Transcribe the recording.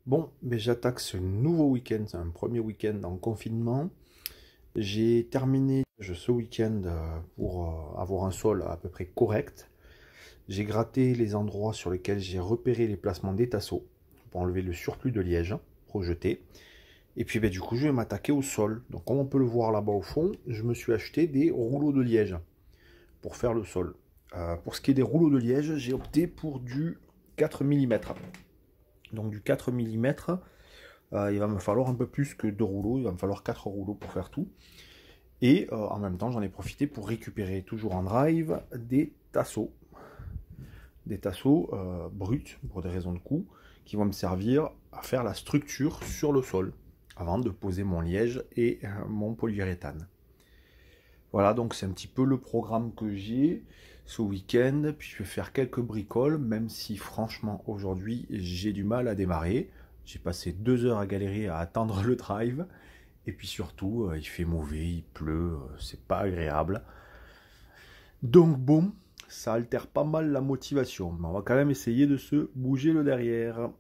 Bon, mais j'attaque ce nouveau week-end, c'est un premier week-end en confinement. J'ai terminé ce week-end pour avoir un sol à peu près correct. J'ai gratté les endroits sur lesquels j'ai repéré les placements des tasseaux pour enlever le surplus de liège rejeté. Et puis du coup, je vais m'attaquer au sol. Donc comme on peut le voir là-bas au fond, je me suis acheté des rouleaux de liège pour faire le sol. Pour ce qui est des rouleaux de liège, j'ai opté pour du 4 mm. Donc du 4 mm. Il va me falloir un peu plus que 2 rouleaux, il va me falloir 4 rouleaux pour faire tout. Et en même temps, j'en ai profité pour récupérer toujours en drive des tasseaux bruts pour des raisons de coût, qui vont me servir à faire la structure sur le sol avant de poser mon liège et mon polyuréthane. Voilà, donc c'est un petit peu le programme que j'ai ce week-end. Puis je vais faire quelques bricoles, même si franchement aujourd'hui j'ai du mal à démarrer. J'ai passé 2 heures à galérer à attendre le drive. Et puis surtout, il fait mauvais, il pleut, c'est pas agréable. Donc bon, ça altère pas mal la motivation. Mais on va quand même essayer de se bouger le derrière.